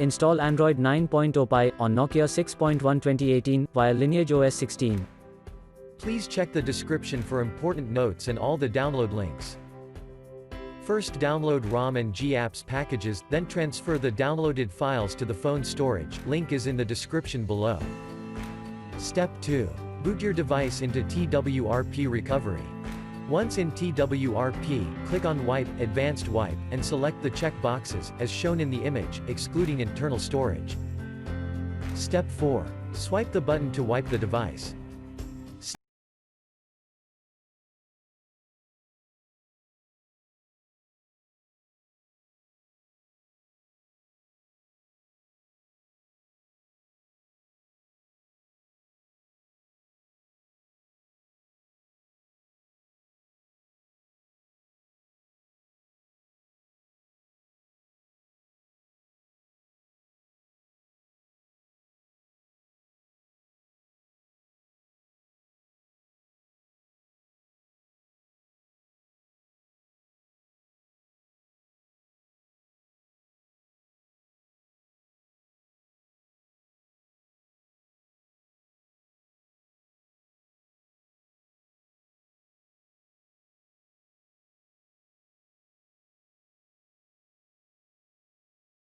Install Android 9.0 Pie on Nokia 6.1 2018 via LineageOS 16. Please check the description for important notes and all the download links. First download ROM and GApps packages, then transfer the downloaded files to the phone storage, link is in the description below. Step 2. Boot your device into TWRP recovery. Once in TWRP, click on Wipe, Advanced Wipe, and select the check boxes, as shown in the image, excluding internal storage. Step 4. Swipe the button to wipe the device.